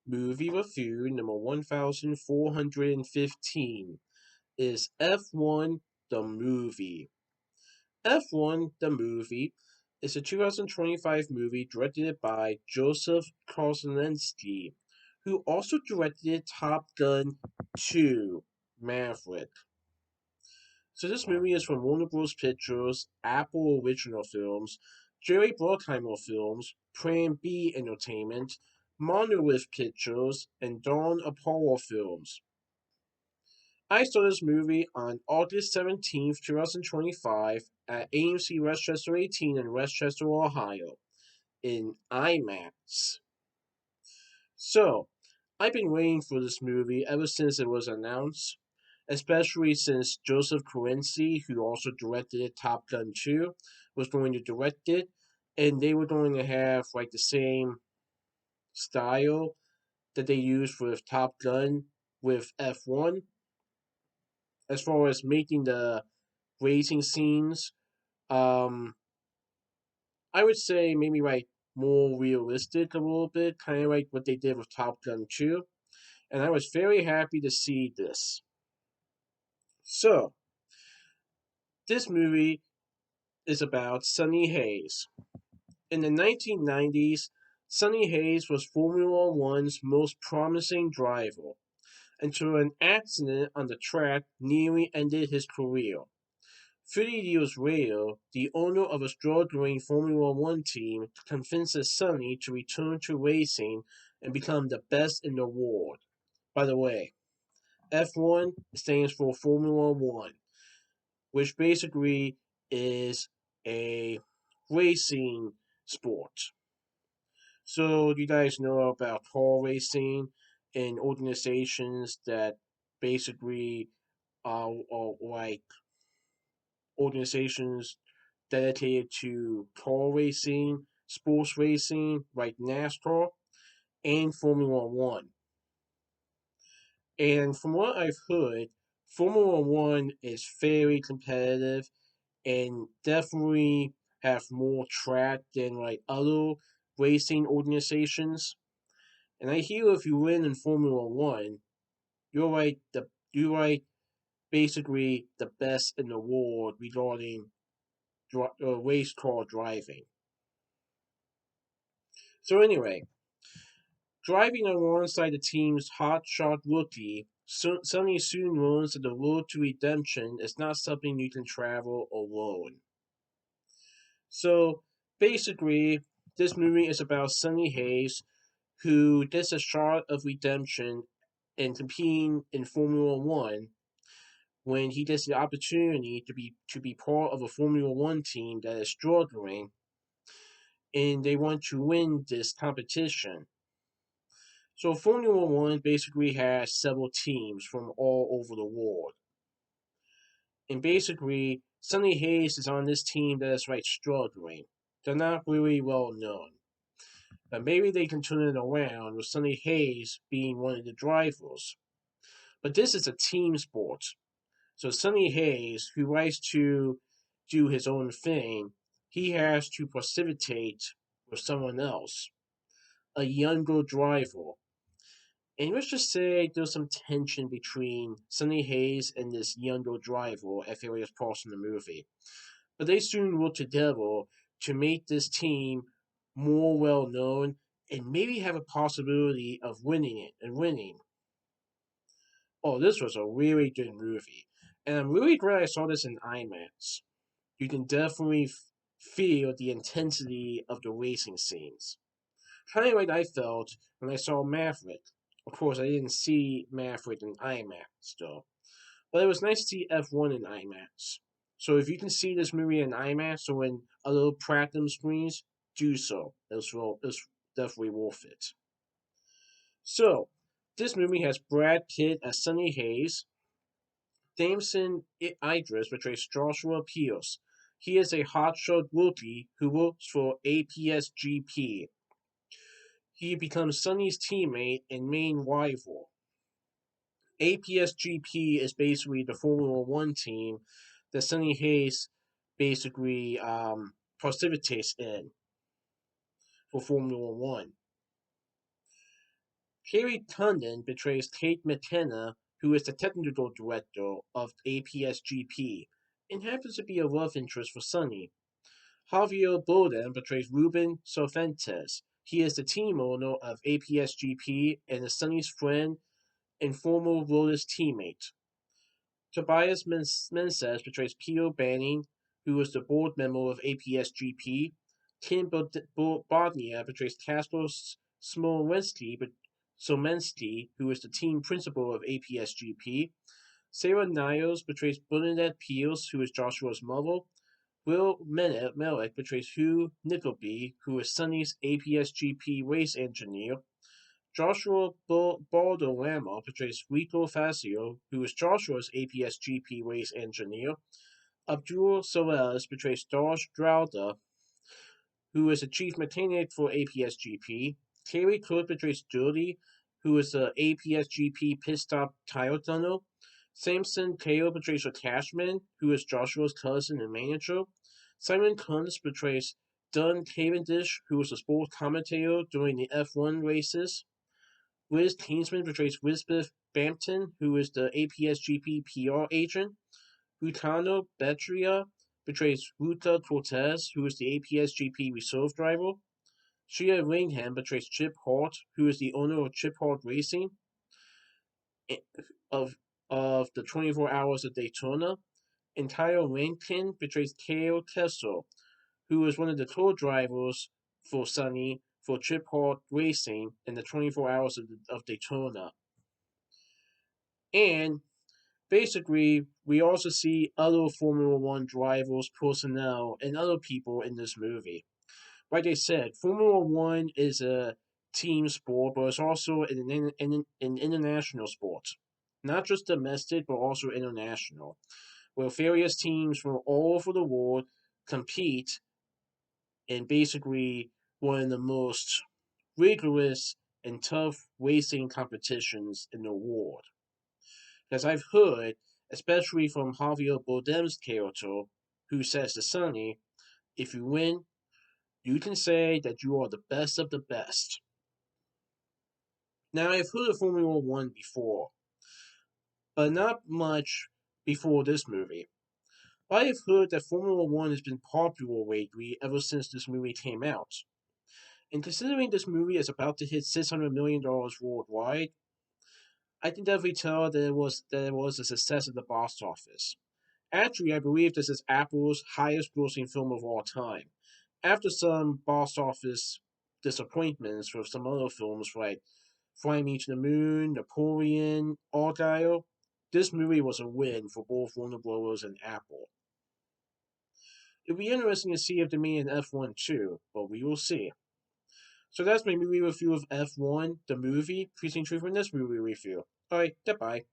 Movie review number 1415 is F1 the Movie. F1 the Movie is a 2025 movie directed by Joseph Kosinski, who also directed Top Gun 2 Maverick. So this movie is from Warner Bros. Pictures, Apple Original Films, Jerry Bruckheimer Films, Plan B Entertainment, Monolith Pictures, and Dawn Apollo Films. I saw this movie on August 17th, 2025 at AMC Westchester 18 in Westchester, Ohio in IMAX. So, I've been waiting for this movie ever since it was announced, especially since Joseph Kosinski, who also directed Top Gun 2, was going to direct it, and they were going to have like the same style that they used with Top Gun with F1, as far as making the racing scenes. Um, I would say maybe like more realistic a little bit, kind of like what they did with Top Gun 2. And I was very happy to see this. So, this movie is about Sonny Hayes. In the 1990s, Sonny Hayes was Formula One's most promising driver until an accident on the track nearly ended his career. 30 years later, the owner of a struggling Formula One team convinces Sonny to return to racing and become the best in the world. By the way, F1 stands for Formula One, which basically is a racing sport. So, you guys know about car racing and organizations that basically are like organizations dedicated to car racing, sports racing, like NASCAR, and Formula One. And from what I've heard, Formula One is very competitive and definitely have more track than like other racing organizations. And I hear if you win in Formula One, you're like basically the best in the world regarding race car driving. So anyway, driving alongside the team's hotshot rookie, Sonny soon learns that the road to redemption is not something you can travel alone. So basically, this movie is about Sonny Hayes, who gets a shot of redemption in competing in Formula One when he gets the opportunity to be part of a Formula One team that is struggling and they want to win this competition. So Formula One basically has several teams from all over the world. And basically, Sonny Hayes is on this team that is like struggling. They're not really well known. But maybe they can turn it around with Sonny Hayes being one of the drivers. But this is a team sport. So Sonny Hayes, who likes to do his own thing, he has to precipitate with someone else, a younger driver. And let's just say there's some tension between Sonny Hayes and this younger driver at various parts in the movie. But they soon work together to make this team more well known and maybe have a possibility of winning it and winning. Oh, this was a really good movie. And I'm really glad I saw this in IMAX. You can definitely feel the intensity of the racing scenes. Kind of like I felt when I saw Maverick. Of course, I didn't see Maverick in IMAX though, but it was nice to see F1 in IMAX. So if you can see this movie in IMAX or in other platinum screens, do so. It's definitely worth it. So this movie has Brad Pitt as Sonny Hayes, Damson Idris portrays Joshua Pierce. He is a hotshot rookie who works for APSGP. He becomes Sonny's teammate and main rival. APSGP is basically the Formula One team that Sonny Hayes basically precipitates in for Formula One. Carrie Condon betrays Kate McKenna, who is the technical director of APSGP, and happens to be a love interest for Sunny. Javier Bardem portrays Ruben Cervantes. He is the team owner of APSGP and is Sunny's friend and former Rollers teammate. Tobias Menzies portrays Peter Banning, who is the board member of APSGP. Kim Bodnia portrays Kasper Smolensky, who is the team principal of APSGP. Sarah Niles portrays Bernadette Peels, who is Joshua's mother. Will Mellick portrays Hugh Nickleby, who is Sunny's APSGP race engineer. Joshua Balderrama portrays Rico Fazio, who is Joshua's APSGP race engineer. Abdul Soares portrays Darsh Drauda, who is the chief mechanic for APSGP. Terry Cook portrays Dirty, who is the APSGP pit stop tire tunnel. Samson Kao portrays a Cashman, who is Joshua's cousin and manager. Simon Kuntz portrays Dunn Cavendish, who is a sports commentator during the F1 races. Liz Kingsman portrays Elizabeth Bampton, who is the APSGP PR agent. Rutano Betria portrays Ruta Cortez, who is the APSGP reserve driver. Shia Rainham portrays Chip Hart, who is the owner of Chip Hart Racing eh, of of the 24 Hours of Daytona. And Tyler Rankin portrays Kale Kessel, who is one of the co-drivers for Sunny for Chip Hart Racing in the 24 Hours of Daytona. And basically, we also see other Formula One drivers, personnel, and other people in this movie. Like I said, Formula One is a team sport, but it's also an international sport. Not just domestic, but also international, where various teams from all over the world compete in basically one of the most rigorous and tough racing competitions in the world. Because I've heard, especially from Javier Bardem's character, who says to Sonny, if you win, you can say that you are the best of the best. Now, I've heard of Formula One before, but not much before this movie. I have heard that Formula One has been popular lately ever since this movie came out. And considering this movie is about to hit $600 million worldwide, I can definitely tell that it was a success at the box office. Actually, I believe this is Apple's highest grossing film of all time. After some box office disappointments for some other films like Fly Me to the Moon, Napoleon, Argyle, this movie was a win for both Warner Bros. And Apple. It'll be interesting to see if they made an F1 too, but we will see. So that's my movie review of F1, the movie. Please enjoy from this movie review. Alright, goodbye.